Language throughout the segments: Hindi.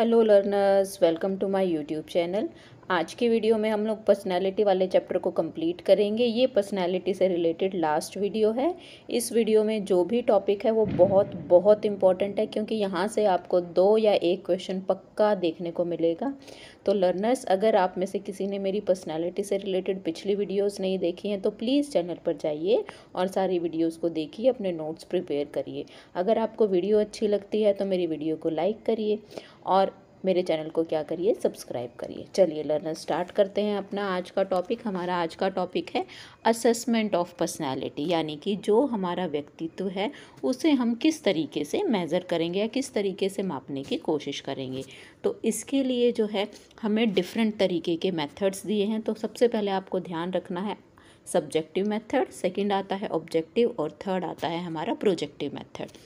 Hello learners, welcome to my YouTube channel. आज की वीडियो में हम लोग पर्सनालिटी वाले चैप्टर को कंप्लीट करेंगे। ये पर्सनालिटी से रिलेटेड लास्ट वीडियो है। इस वीडियो में जो भी टॉपिक है वो बहुत बहुत इम्पॉर्टेंट है, क्योंकि यहाँ से आपको 2 या 1 क्वेश्चन पक्का देखने को मिलेगा। तो लर्नर्स, अगर आप में से किसी ने मेरी पर्सनालिटी से रिलेटेड पिछली वीडियोज़ नहीं देखी हैं तो प्लीज़ चैनल पर जाइए और सारी वीडियोज़ को देखिए, अपने नोट्स प्रिपेयर करिए। अगर आपको वीडियो अच्छी लगती है तो मेरी वीडियो को लाइक करिए और मेरे चैनल को क्या करिए, सब्सक्राइब करिए। चलिए लर्नर, स्टार्ट करते हैं अपना आज का टॉपिक। हमारा आज का टॉपिक है असेसमेंट ऑफ पर्सनालिटी, यानी कि जो हमारा व्यक्तित्व है उसे हम किस तरीके से मेज़र करेंगे या किस तरीके से मापने की कोशिश करेंगे। तो इसके लिए जो है हमें डिफरेंट तरीके के मेथड्स दिए हैं। तो सबसे पहले आपको ध्यान रखना है सब्जेक्टिव मेथड, सेकंड आता है ऑब्जेक्टिव और थर्ड आता है हमारा प्रोजेक्टिव मेथड।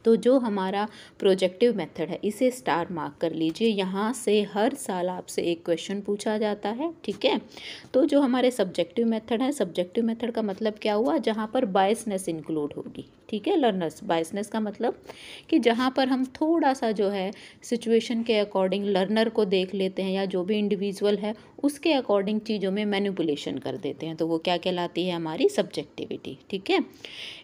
तो जो हमारा प्रोजेक्टिव मेथड है इसे स्टार मार्क कर लीजिए। यहाँ से हर साल आपसे एक क्वेश्चन पूछा जाता है, ठीक है। तो जो हमारे सब्जेक्टिव मेथड है, सब्जेक्टिव मेथड का मतलब क्या हुआ, जहाँ पर बायसनेस इंक्लूड होगी, ठीक है लर्नर्स। बायसनेस का मतलब कि जहाँ पर हम थोड़ा सा जो है सिचुएशन के अकॉर्डिंग लर्नर को देख लेते हैं या जो भी इंडिविजुअल है उसके अकॉर्डिंग चीज़ों में मैनिपुलेशन कर देते हैं, तो वो क्या कहलाती है, हमारी सब्जेक्टिविटी, ठीक है।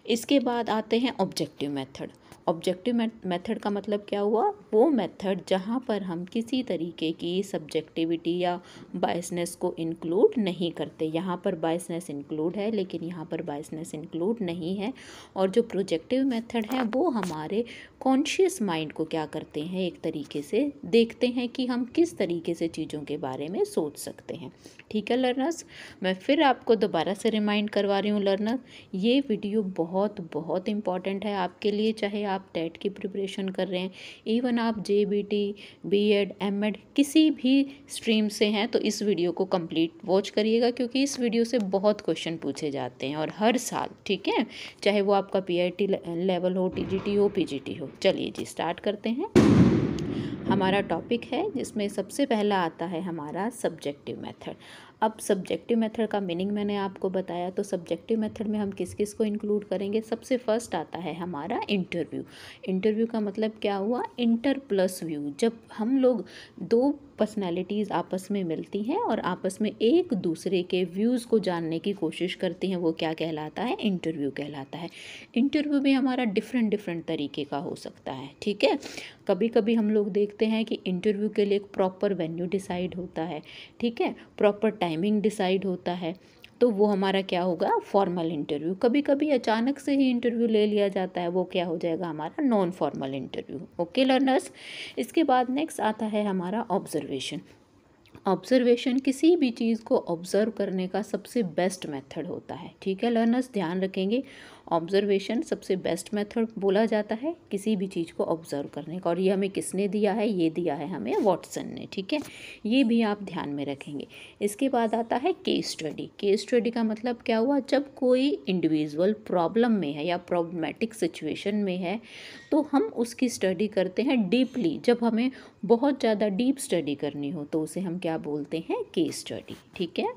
इसके बाद आते हैं ऑब्जेक्टिव मेथड। ऑब्जेक्टिव मेथड का मतलब क्या हुआ, वो मेथड जहाँ पर हम किसी तरीके की सब्जेक्टिविटी या बायसनेस को इंक्लूड नहीं करते। यहाँ पर बायसनेस इंक्लूड है लेकिन यहाँ पर बायसनेस इंक्लूड नहीं है। और जो प्रोजेक्टिव मेथड है वो हमारे कॉन्शियस माइंड को क्या करते हैं, एक तरीके से देखते हैं कि हम किस तरीके से चीज़ों के बारे में सोच सकते हैं, ठीक है लर्नर्स। मैं फिर आपको दोबारा से रिमाइंड करवा रही हूँ लर्नर, ये वीडियो बहुत बहुत इम्पॉर्टेंट है आपके लिए। चाहे आप टेट की प्रिपरेशन कर रहे हैं, इवन आप JBT, B.Ed, M.Ed किसी भी स्ट्रीम से हैं, तो इस वीडियो को कंप्लीट वॉच करिएगा, क्योंकि इस वीडियो से बहुत क्वेश्चन पूछे जाते हैं और हर साल, ठीक है। चाहे वो आपका PIT लेवल हो, TGT हो, PGT हो। चलिए जी, स्टार्ट करते हैं। हमारा टॉपिक है जिसमें सबसे पहला आता है हमारा सब्जेक्टिव मेथड। अब सब्जेक्टिव मेथड का मीनिंग मैंने आपको बताया, तो सब्जेक्टिव मेथड में हम किस किस को इंक्लूड करेंगे। सबसे फर्स्ट आता है हमारा इंटरव्यू। इंटरव्यू का मतलब क्या हुआ, इंटर प्लस व्यू। जब हम लोग 2 पर्सनैलिटीज़ आपस में मिलती हैं और आपस में एक दूसरे के व्यूज़ को जानने की कोशिश करती हैं, वो क्या कहलाता है, इंटरव्यू कहलाता है। इंटरव्यू भी हमारा डिफरेंट तरीके का हो सकता है, ठीक है। कभी कभी हम लोग देखते हैं कि इंटरव्यू के लिए एक प्रॉपर वेन्यू डिसाइड होता है, ठीक है, प्रॉपर टाइमिंग डिसाइड होता है, तो वो हमारा क्या होगा, फॉर्मल इंटरव्यू। कभी कभी अचानक से ही इंटरव्यू ले लिया जाता है, वो क्या हो जाएगा, हमारा non formal interview. Okay learners, इसके बाद नेक्स्ट आता है हमारा ऑब्जर्वेशन। ऑब्जर्वेशन किसी भी चीज़ को ऑब्ज़र्व करने का सबसे बेस्ट मेथड होता है, ठीक है लर्नर्स, ध्यान रखेंगे। ऑब्जर्वेशन सबसे बेस्ट मेथड बोला जाता है किसी भी चीज़ को ऑब्ज़र्व करने का। और ये हमें किसने दिया है, ये दिया है हमें वॉटसन ने, ठीक है। ये भी आप ध्यान में रखेंगे। इसके बाद आता है केस स्टडी। केस स्टडी का मतलब क्या हुआ, जब कोई इंडिविजुअल प्रॉब्लम में है या प्रॉब्लमेटिक सिचुएशन में है तो हम उसकी स्टडी करते हैं डीपली। जब हमें बहुत ज़्यादा डीप स्टडी करनी हो तो उसे हम क्या बोलते हैं, केस स्टडी, ठीक है।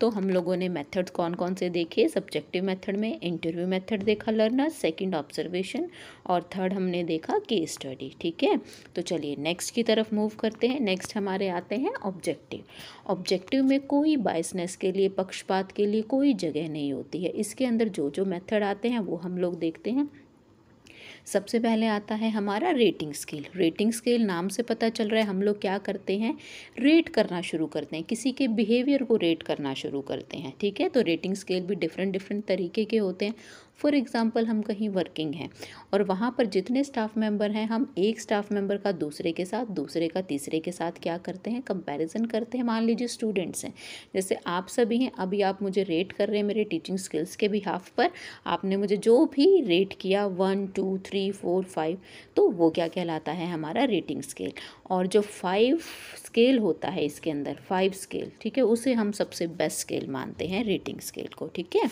तो हम लोगों ने मेथड्स कौन कौन से देखे, सब्जेक्टिव मेथड में इंटरव्यू मेथड देखा लर्नर, सेकंड ऑब्जर्वेशन और थर्ड हमने देखा केस स्टडी, ठीक है। तो चलिए नेक्स्ट की तरफ मूव करते हैं। नेक्स्ट हमारे आते हैं ऑब्जेक्टिव। ऑब्जेक्टिव में कोई बायसनेस के लिए, पक्षपात के लिए कोई जगह नहीं होती है। इसके अंदर जो जो मेथड आते हैं वो हम लोग देखते हैं। सबसे पहले आता है हमारा रेटिंग स्केल। रेटिंग स्केल नाम से पता चल रहा है हम लोग क्या करते हैं, रेट करना शुरू करते हैं, किसी के बिहेवियर को रेट करना शुरू करते हैं, ठीक है। तो रेटिंग स्केल भी डिफरेंट तरीके के होते हैं। फॉर एग्जांपल, हम कहीं वर्किंग हैं और वहाँ पर जितने स्टाफ मेंबर हैं, हम एक स्टाफ मेंबर का दूसरे के साथ, दूसरे का तीसरे के साथ क्या करते हैं, कंपैरिजन करते हैं। मान लीजिए स्टूडेंट्स हैं, जैसे आप सभी हैं, अभी आप मुझे रेट कर रहे हैं मेरे टीचिंग स्किल्स के बिहाफ पर। आपने मुझे जो भी रेट किया 1 2 3 4 5, तो वो क्या कहलाता है, हमारा रेटिंग स्केल। और जो 5 स्केल होता है इसके अंदर, 5 स्केल, ठीक है, उसे हम सबसे बेस्ट स्केल मानते हैं, रेटिंग स्केल को, ठीक है।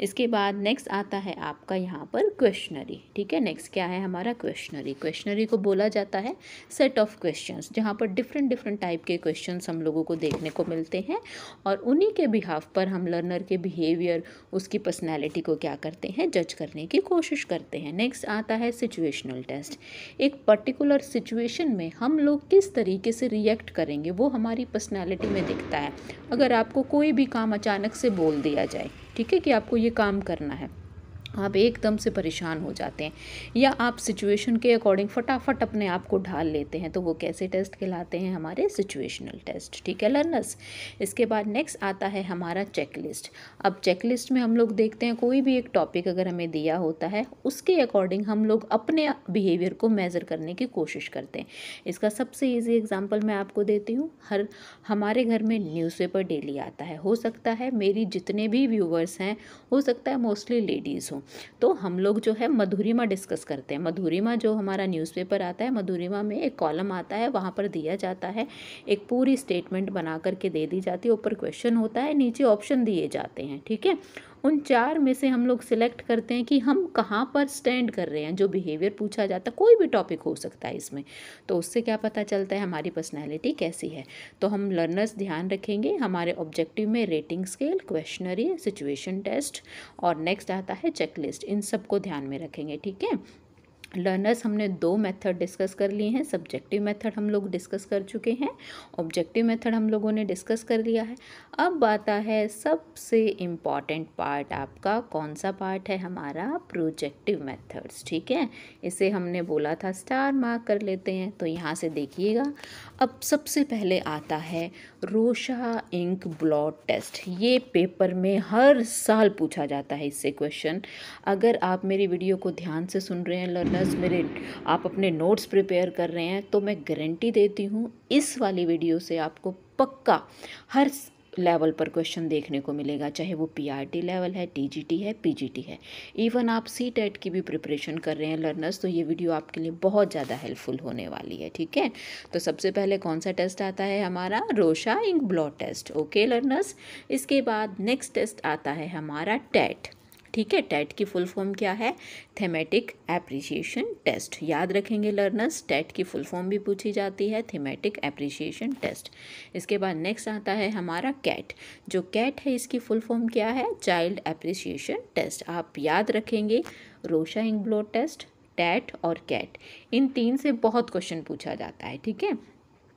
इसके बाद नेक्स्ट आता आता है आपका यहाँ पर क्वेश्चनरी। ठीक है, नेक्स्ट क्या है हमारा क्वेश्चनरी। क्वेश्चनरी को बोला जाता है सेट ऑफ क्वेश्चंस, जहाँ पर डिफरेंट डिफरेंट टाइप के क्वेश्चंस हम लोगों को देखने को मिलते हैं और उन्हीं के बिहाफ पर हम लर्नर के बिहेवियर, उसकी पर्सनैलिटी को क्या करते हैं, जज करने की कोशिश करते हैं। नेक्स्ट आता है सिचुएशनल टेस्ट। एक पर्टिकुलर सिचुएशन में हम लोग किस तरीके से रिएक्ट करेंगे वो हमारी पर्सनैलिटी में दिखता है। अगर आपको कोई भी काम अचानक से बोल दिया जाए, ठीक है, कि आपको ये काम करना है, आप एकदम से परेशान हो जाते हैं, या आप सिचुएशन के अकॉर्डिंग फटाफट अपने आप को ढाल लेते हैं, तो वो कैसे टेस्ट कहलाते हैं, हमारे सिचुएशनल टेस्ट। ठीक है लर्नर्स। इसके बाद नेक्स्ट आता है हमारा चेकलिस्ट। अब चेकलिस्ट में हम लोग देखते हैं कोई भी एक टॉपिक अगर हमें दिया होता है, उसके अकॉर्डिंग हम लोग अपने बिहेवियर को मेज़र करने की कोशिश करते हैं। इसका सबसे ईजी एग्जाम्पल मैं आपको देती हूँ। हमारे घर में न्यूज़पेपर डेली आता है। हो सकता है मेरी जितने भी व्यूवर्स हैं, हो सकता है मोस्टली लेडीज़ हों, तो हम लोग जो है मधुरिमा डिस्कस करते हैं। मधुरिमा जो हमारा न्यूज़पेपर आता है, मधुरिमा में एक कॉलम आता है, वहाँ पर दिया जाता है, एक पूरी स्टेटमेंट बना करके दे दी जाती है, ऊपर क्वेश्चन होता है, नीचे ऑप्शन दिए जाते हैं। ठीक है, उन 4 में से हम लोग सिलेक्ट करते हैं कि हम कहाँ पर स्टैंड कर रहे हैं। जो बिहेवियर पूछा जाता है, कोई भी टॉपिक हो सकता है इसमें, तो उससे क्या पता चलता है हमारी पर्सनैलिटी कैसी है। तो हम लर्नर्स ध्यान रखेंगे हमारे ऑब्जेक्टिव में rating scale, questionnaire, situation test और नेक्स्ट आता है चेकलिस्ट। इन सब को ध्यान में रखेंगे। ठीक है लर्नर्स, हमने 2 मेथड डिस्कस कर लिए हैं। सब्जेक्टिव मेथड हम लोग डिस्कस कर चुके हैं, ऑब्जेक्टिव मेथड हम लोगों ने डिस्कस कर लिया है। अब आता है सबसे इम्पॉर्टेंट पार्ट आपका, कौन सा पार्ट है हमारा, प्रोजेक्टिव मेथड्स। ठीक है, इसे हमने बोला था स्टार मार्क कर लेते हैं, तो यहाँ से देखिएगा। अब सबसे पहले आता है रोशा इंक ब्लॉट टेस्ट। ये पेपर में हर साल पूछा जाता है इससे क्वेश्चन। अगर आप मेरी वीडियो को ध्यान से सुन रहे हैं लर्नर्स, आप अपने नोट्स प्रिपेयर कर रहे हैं, तो मैं गारंटी देती हूँ इस वाली वीडियो से आपको पक्का हर लेवल पर क्वेश्चन देखने को मिलेगा, चाहे वो पीआरटी लेवल है, टीजीटी है, पीजीटी है, इवन आप सीटेट की भी प्रिपरेशन कर रहे हैं लर्नर्स, तो ये वीडियो आपके लिए बहुत ज़्यादा हेल्पफुल होने वाली है। ठीक है, तो सबसे पहले कौन सा टेस्ट आता है हमारा, Rorschach ink blot test. Okay learners, इसके बाद नेक्स्ट टेस्ट आता है हमारा टेट। ठीक है, टेट की फुल फॉर्म क्या है, थीमेटिक एप्रिसिएशन टेस्ट। याद रखेंगे लर्नर्स, टेट की फुल फॉर्म भी पूछी जाती है, थीमेटिक एप्रिसिएशन टेस्ट। इसके बाद नेक्स्ट आता है हमारा कैट। जो कैट है इसकी फुल फॉर्म क्या है, चाइल्ड एप्रिसिएशन टेस्ट। आप याद रखेंगे Rorschach ink blot test, TAT और कैट, इन 3 से बहुत क्वेश्चन पूछा जाता है। ठीक है,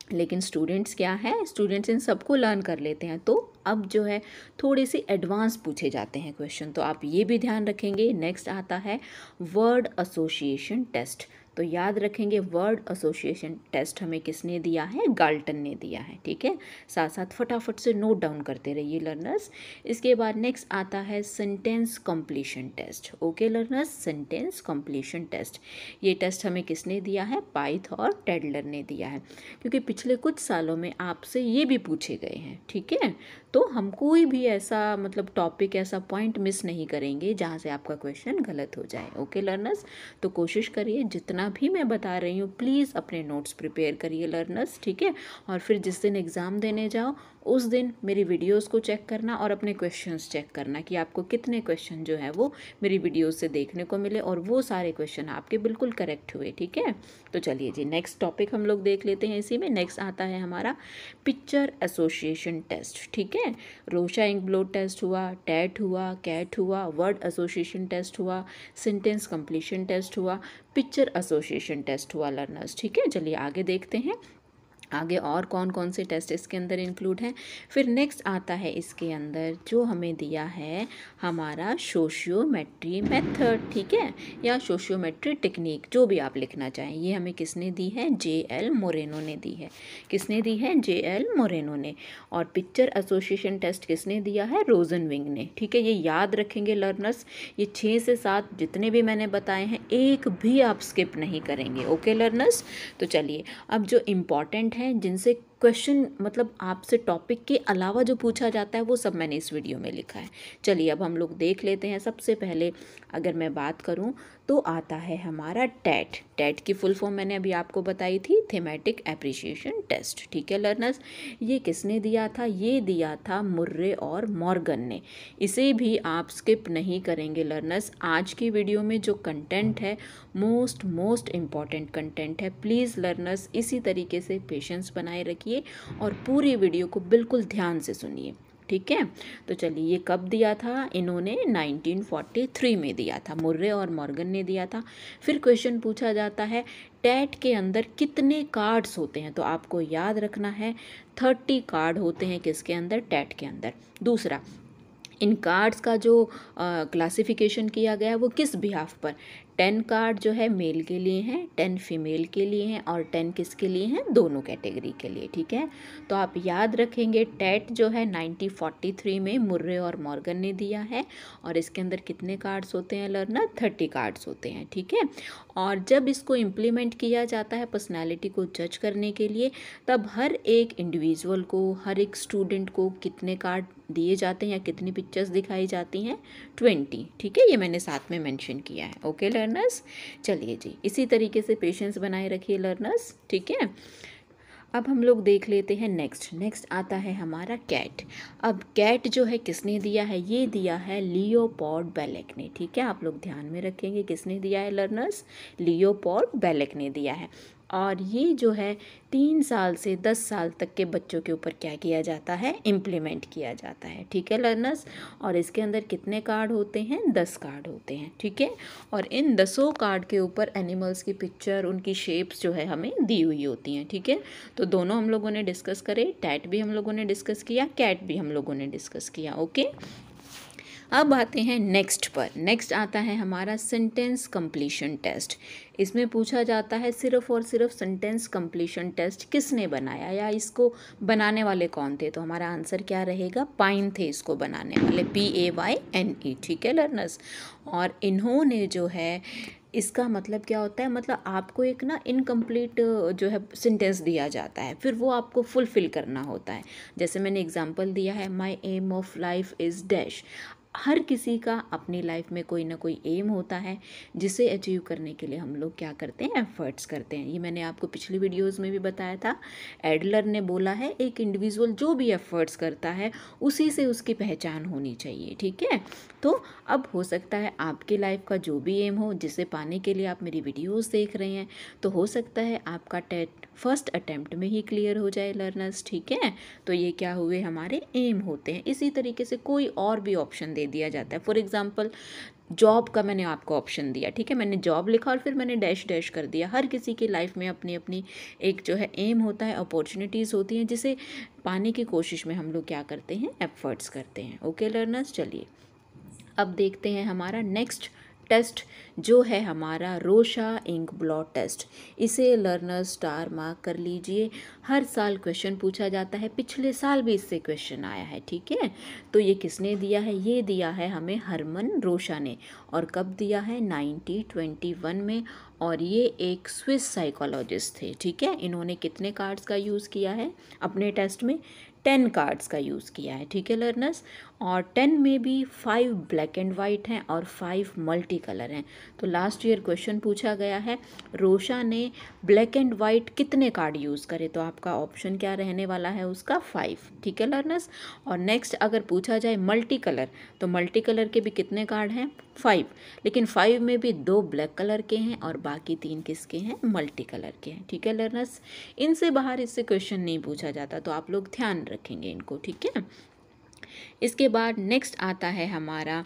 लेकिन स्टूडेंट्स क्या है, स्टूडेंट्स इन सबको लर्न कर लेते हैं, तो अब जो है थोड़े से एडवांस पूछे जाते हैं क्वेश्चन, तो आप ये भी ध्यान रखेंगे। नेक्स्ट आता है वर्ड एसोसिएशन टेस्ट। तो याद रखेंगे वर्ड एसोसिएशन टेस्ट हमें किसने दिया है, गाल्टन ने दिया है। ठीक है, साथ साथ फटाफट से नोट डाउन करते रहिए लर्नर्स। इसके बाद नेक्स्ट आता है sentence completion test. Okay learners, sentence completion test, ये टेस्ट हमें किसने दिया है, पाइथ और टेडलर ने दिया है, क्योंकि पिछले कुछ सालों में आपसे ये भी पूछे गए हैं। ठीक है, तो हम कोई भी ऐसा मतलब टॉपिक, ऐसा पॉइंट मिस नहीं करेंगे जहाँ से आपका क्वेश्चन गलत हो जाए। ओके लर्नर्स, तो कोशिश करिए जितना भी मैं बता रही हूँ प्लीज़ अपने नोट्स प्रिपेयर करिए लर्नर्स। ठीक है, और फिर जिस दिन एग्ज़ाम देने जाओ उस दिन मेरी वीडियोस को चेक करना और अपने क्वेश्चंस चेक करना कि आपको कितने क्वेश्चन जो है वो मेरी वीडियोस से देखने को मिले और वो सारे क्वेश्चन आपके बिल्कुल करेक्ट हुए। ठीक है, तो चलिए जी नेक्स्ट टॉपिक हम लोग देख लेते हैं। इसी में नेक्स्ट आता है हमारा पिक्चर एसोसिएशन टेस्ट। ठीक है, रोशा इंक ब्लॉट टेस्ट हुआ, टेट हुआ, कैट हुआ, वर्ड एसोसिएशन टेस्ट हुआ, सेंटेंस कंप्लीशन टेस्ट हुआ, पिक्चर एसोसिएशन टेस्ट हुआ लर्नर्स। ठीक है, चलिए आगे देखते हैं आगे और कौन कौन से टेस्ट इसके अंदर इंक्लूड हैं। फिर नेक्स्ट आता है इसके अंदर जो हमें दिया है हमारा सोशियोमेट्री मेथड। ठीक है, या सोशियोमेट्री टेक्निक, जो भी आप लिखना चाहें। ये हमें किसने दी है, JL मोरेनो ने दी है। किसने दी है, JL मोरेनो ने। और पिक्चर एसोसिएशन टेस्ट किसने दिया है, रोजनविंग ने। ठीक है, ये याद रखेंगे लर्नर्स, ये 6 से 7 जितने भी मैंने बताए हैं एक भी आप स्किप नहीं करेंगे। ओके लर्नर्स, तो चलिए अब जो इम्पॉर्टेंट हैं जिनसे क्वेश्चन मतलब आपसे टॉपिक के अलावा जो पूछा जाता है वो सब मैंने इस वीडियो में लिखा है। चलिए अब हम लोग देख लेते हैं। सबसे पहले अगर मैं बात करूं तो आता है हमारा टैट। टैट की फुल फॉर्म मैंने अभी आपको बताई थी, थीमेटिक एप्रिसिएशन टेस्ट। ठीक है लर्नर्स, ये किसने दिया था? ये दिया था मुर्रे और मॉर्गन ने। इसे भी आप स्किप नहीं करेंगे लर्नर्स। आज की वीडियो में जो कंटेंट है मोस्ट इम्पॉर्टेंट कंटेंट है। प्लीज़ लर्नर्स इसी तरीके से पेशेंस बनाए रखिए और पूरी वीडियो को बिल्कुल ध्यान से सुनिए। ठीक है, तो चलिए ये कब दिया था? इन्होंने 1943 में दिया था, मुर्रे और मॉर्गन ने दिया था। फिर क्वेश्चन पूछा जाता है टैट के अंदर कितने कार्ड्स होते हैं? तो आपको याद रखना है 30 कार्ड होते हैं किसके अंदर? टैट के अंदर। दूसरा, इन कार्ड्स का जो क्लासिफिकेशन किया गया है वो किस बिहाफ पर? 10 कार्ड जो है मेल के लिए हैं, 10 फीमेल के लिए हैं और 10 किसके लिए हैं? दोनों कैटेगरी के लिए। ठीक है, तो आप याद रखेंगे टैट जो है 1943 में मुर्रे और मॉर्गन ने दिया है और इसके अंदर कितने कार्ड्स होते हैं लर्नर? 30 कार्ड्स होते हैं। ठीक है, और जब इसको इम्प्लीमेंट किया जाता है पर्सनैलिटी को जज करने के लिए, तब हर एक इंडिविजुअल को, हर एक स्टूडेंट को कितने कार्ड दिए जाते हैं या कितनी पिक्चर्स दिखाई जाती हैं? 20। ठीक है, ये मैंने साथ में मेंशन किया है। ओके लर्नर्स, चलिए जी इसी तरीके से पेशेंस बनाए रखिए लर्नर्स। ठीक है, अब हम लोग देख लेते हैं नेक्स्ट आता है हमारा कैट। अब कैट जो है किसने दिया है? ये दिया है लियोपोल्ड बेलेक ने। ठीक है, आप लोग ध्यान में रखेंगे किसने दिया है लर्नर्स? लियोपोल्ड बेलेक ने दिया है। और ये जो है 3 साल से 10 साल तक के बच्चों के ऊपर क्या किया जाता है? इम्प्लीमेंट किया जाता है। ठीक है लर्नर्स, और इसके अंदर कितने कार्ड होते हैं? 10 कार्ड होते हैं। ठीक है, और इन 10 कार्ड के ऊपर एनिमल्स की पिक्चर, उनकी शेप्स जो है हमें दी हुई होती हैं। ठीक है, तो दोनों हम लोगों ने डिस्कस करे, टैट भी हम लोगों ने डिस्कस किया, कैट भी हम लोगों ने डिस्कस किया। ओके, अब आते हैं नेक्स्ट पर। नेक्स्ट आता है हमारा सेंटेंस कंप्लीशन टेस्ट। इसमें पूछा जाता है सिर्फ और सिर्फ सेंटेंस कंप्लीशन टेस्ट किसने बनाया या इसको बनाने वाले कौन थे? तो हमारा आंसर क्या रहेगा? पाइन थे इसको बनाने वाले, PAYNE। ठीक है लर्नर्स, और इन्होंने जो है, इसका मतलब क्या होता है? मतलब आपको एक ना इनकम्प्लीट जो है सेंटेंस दिया जाता है, फिर वो आपको फुलफ़िल करना होता है। जैसे मैंने एग्जांपल दिया है, my aim of life is dash. हर किसी का अपनी लाइफ में कोई ना कोई एम होता है जिसे अचीव करने के लिए हम लोग क्या करते हैं? एफर्ट्स करते हैं। ये मैंने आपको पिछली वीडियोस में भी बताया था। एडलर ने बोला है एक इंडिविजुअल जो भी एफर्ट्स करता है उसी से उसकी पहचान होनी चाहिए। ठीक है, तो अब हो सकता है आपकी लाइफ का जो भी एम हो, जिसे पाने के लिए आप मेरी वीडियोस देख रहे हैं, तो हो सकता है आपका टेट फर्स्ट अटेम्प्ट में ही क्लियर हो जाए लर्नर्स। ठीक है, तो ये क्या हुए? हमारे एम होते हैं। इसी तरीके से कोई और भी ऑप्शन दे दिया जाता है। फॉर एग्जांपल जॉब का मैंने आपको ऑप्शन दिया। ठीक है, मैंने जॉब लिखा और फिर मैंने डैश डैश कर दिया। हर किसी की लाइफ में अपनी अपनी एक जो है एम होता है, अपॉर्चुनिटीज़ होती हैं, जिसे पाने की कोशिश में हम लोग क्या करते हैं? एफर्ट्स करते हैं। ओके लर्नर्स, चलिए अब देखते हैं हमारा नेक्स्ट टेस्ट जो है हमारा रोशा इंक ब्लॉट टेस्ट। इसे लर्नर्स स्टार मार्क कर लीजिए। हर साल क्वेश्चन पूछा जाता है, पिछले साल भी इससे क्वेश्चन आया है। ठीक है, तो ये किसने दिया है? ये दिया है हमें हरमन रोशा ने। और कब दिया है? 1921 में। और ये एक स्विस साइकोलॉजिस्ट थे। ठीक है, इन्होंने कितने कार्ड्स का यूज़ किया है अपने टेस्ट में? 10 कार्ड्स का यूज़ किया है। ठीक है लर्नर्स, और 10 में भी 5 ब्लैक एंड वाइट हैं और 5 मल्टी कलर हैं। तो लास्ट ईयर क्वेश्चन पूछा गया है रोशा ने ब्लैक एंड वाइट कितने कार्ड यूज़ करे? तो आपका ऑप्शन क्या रहने वाला है उसका? 5। ठीक है लर्नर्स, और नेक्स्ट अगर पूछा जाए मल्टी कलर, तो मल्टी कलर के भी कितने कार्ड हैं? 5, लेकिन 5 में भी 2 ब्लैक कलर के हैं और बाकी 3 किसके हैं? मल्टी कलर के हैं। ठीक है लर्नर्स, इनसे बाहर इससे क्वेश्चन नहीं पूछा जाता, तो आप लोग ध्यान रखेंगे इनको। ठीक है, इसके बाद नेक्स्ट आता है हमारा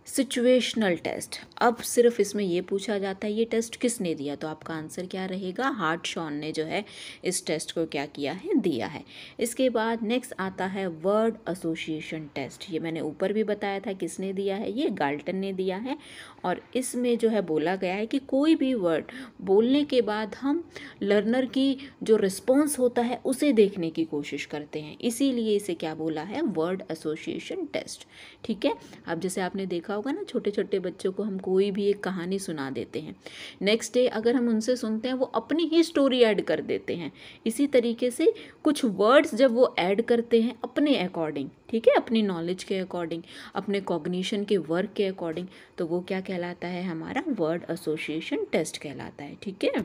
सिचुएशनल टेस्ट। अब सिर्फ इसमें ये पूछा जाता है ये टेस्ट किसने दिया? तो आपका आंसर क्या रहेगा? हार्टशॉन ने जो है इस टेस्ट को क्या किया है? दिया है। इसके बाद नेक्स्ट आता है वर्ड एसोसिएशन टेस्ट। ये मैंने ऊपर भी बताया था किसने दिया है? ये गाल्टन ने दिया है। और इसमें जो है बोला गया है कि कोई भी वर्ड बोलने के बाद हम लर्नर की जो रिस्पॉन्स होता है उसे देखने की कोशिश करते हैं, इसीलिए इसे क्या बोला है? Word association test. ठीक है, अब जैसे आपने देखा देखा होगा ना, छोटे छोटे बच्चों को हम कोई भी एक कहानी सुना देते हैं, नेक्स्ट डे अगर हम उनसे सुनते हैं वो अपनी ही स्टोरी ऐड कर देते हैं। इसी तरीके से कुछ वर्ड्स जब वो ऐड करते हैं अपने अकॉर्डिंग, ठीक है, अपनी नॉलेज के अकॉर्डिंग, अपने कॉग्निशन के वर्क के अकॉर्डिंग, तो वो क्या कहलाता है, हमारा वर्ड एसोसिएशन टेस्ट कहलाता है। ठीक है,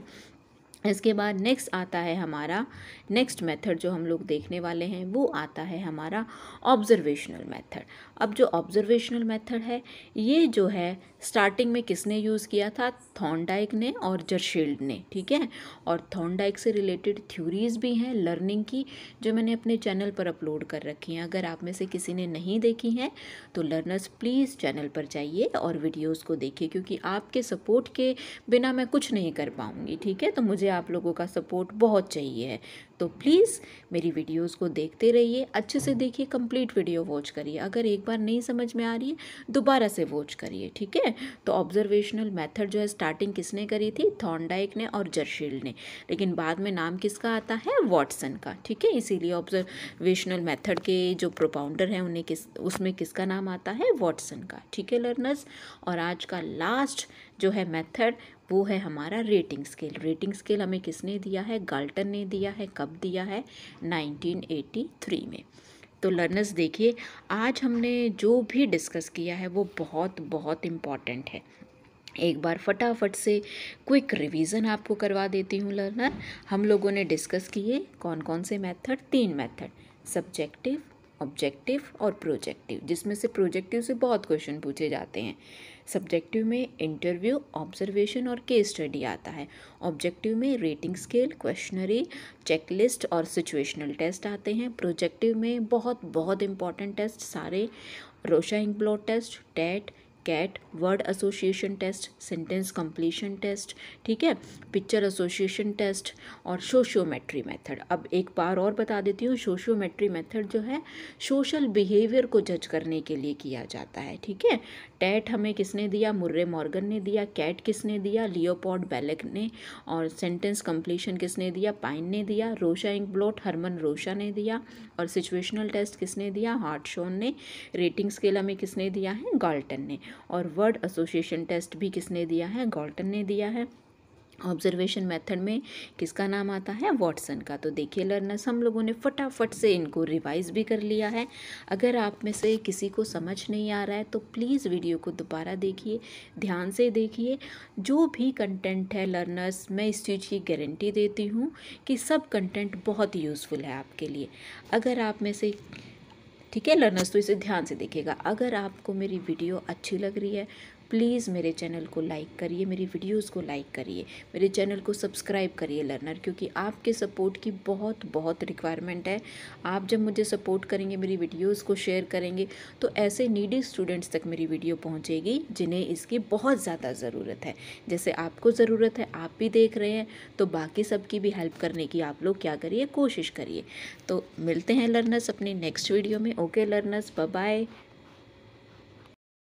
इसके बाद नेक्स्ट आता है हमारा, नेक्स्ट मेथड जो हम लोग देखने वाले हैं वो आता है हमारा ऑब्जर्वेशनल मेथड। अब जो ऑब्जर्वेशनल मेथड है ये जो है स्टार्टिंग में किसने यूज़ किया था, थॉर्नडाइक ने और जर्शील्ड ने। ठीक है, और थॉर्नडाइक से रिलेटेड थ्योरीज भी हैं लर्निंग की जो मैंने अपने चैनल पर अपलोड कर रखी हैं। अगर आप में से किसी ने नहीं देखी हैं तो लर्नर्स प्लीज़ चैनल पर जाइए और वीडियोज़ को देखिए, क्योंकि आपके सपोर्ट के बिना मैं कुछ नहीं कर पाऊँगी। ठीक है, तो मुझे आप लोगों का सपोर्ट बहुत चाहिए है, तो प्लीज़ मेरी वीडियोस को देखते रहिए, अच्छे से देखिए, कंप्लीट वीडियो वॉच करिए। अगर एक बार नहीं समझ में आ रही है दोबारा से वॉच करिए। ठीक है, तो ऑब्जर्वेशनल मेथड जो है स्टार्टिंग किसने करी थी, थॉर्नडाइक ने और जर्शील्ड ने, लेकिन बाद में नाम किसका आता है, वॉटसन का। ठीक है, इसीलिए ऑब्जर्वेशनल मेथड के जो प्रोपाउंडर हैं उन्हें उसमें किसका नाम आता है, वॉटसन का। ठीक है लर्नर्स, और आज का लास्ट जो है मेथड वो है हमारा रेटिंग स्केल। रेटिंग स्केल हमें किसने दिया है, गाल्टन ने दिया है। कब दिया है, 1983 में। तो लर्नर्स देखिए, आज हमने जो भी डिस्कस किया है वो बहुत बहुत इम्पॉर्टेंट है। एक बार फटाफट से क्विक रिवीजन आपको करवा देती हूँ लर्नर। हम लोगों ने डिस्कस किए कौन कौन से मेथड, 3 मेथड, सब्जेक्टिव, ऑब्जेक्टिव और प्रोजेक्टिव, जिसमें से प्रोजेक्टिव से बहुत क्वेश्चन पूछे जाते हैं। सब्जेक्टिव में इंटरव्यू, ऑब्जर्वेशन और केस स्टडी आता है। ऑब्जेक्टिव में रेटिंग स्केल, क्वेश्चनरी, चेकलिस्ट और सिचुएशनल टेस्ट आते हैं। प्रोजेक्टिव में बहुत बहुत इंपॉर्टेंट टेस्ट सारे, Rorschach ink blot test, TAT, CAT, word association test, sentence completion test, ठीक है, पिक्चर एसोसिएशन टेस्ट और सोशियोमेट्री मेथड। अब एक बार और बता देती हूँ, सोशियोमेट्री मेथड जो है सोशल बिहेवियर को जज करने के लिए किया जाता है। ठीक है, टेट हमें किसने दिया, मुर्रे मॉर्गन ने दिया। कैट किसने दिया, लियोपोल्ड बेलेक ने। और सेंटेंस कंप्लीशन किसने दिया, पाइन ने दिया। रोशा-इंक-ब्लॉट हरमन रोशा ने दिया। और सिचुएशनल टेस्ट किसने दिया, हार्टशॉन ने। रेटिंग स्केल हमें किसने दिया है, गाल्टन ने। और वर्ड एसोसिएशन टेस्ट भी किसने दिया है, गाल्टन ने दिया है। ऑब्जर्वेशन मेथड में किसका नाम आता है, वॉटसन का। तो देखिए लर्नर्स, हम लोगों ने फटाफट से इनको रिवाइज भी कर लिया है। अगर आप में से किसी को समझ नहीं आ रहा है तो प्लीज़ वीडियो को दोबारा देखिए, ध्यान से देखिए। जो भी कंटेंट है लर्नर्स, मैं इस चीज़ की गारंटी देती हूँ कि सब कंटेंट बहुत यूज़फुल है आपके लिए। अगर आप में से, ठीक है लर्नर्स, तो इसे ध्यान से देखिएगा। अगर आपको मेरी वीडियो अच्छी लग रही है प्लीज़ मेरे चैनल को लाइक करिए, मेरी वीडियोस को लाइक करिए, मेरे चैनल को सब्सक्राइब करिए लर्नर, क्योंकि आपके सपोर्ट की बहुत बहुत रिक्वायरमेंट है। आप जब मुझे सपोर्ट करेंगे, मेरी वीडियोस को शेयर करेंगे, तो ऐसे नीडी स्टूडेंट्स तक मेरी वीडियो पहुंचेगी जिन्हें इसकी बहुत ज़्यादा ज़रूरत है। जैसे आपको ज़रूरत है, आप भी देख रहे हैं, तो बाकी सबकी भी हेल्प करने की आप लोग क्या करिए, कोशिश करिए। तो मिलते हैं लर्नर्स अपनी नेक्स्ट वीडियो में। Okay learners, bye bye.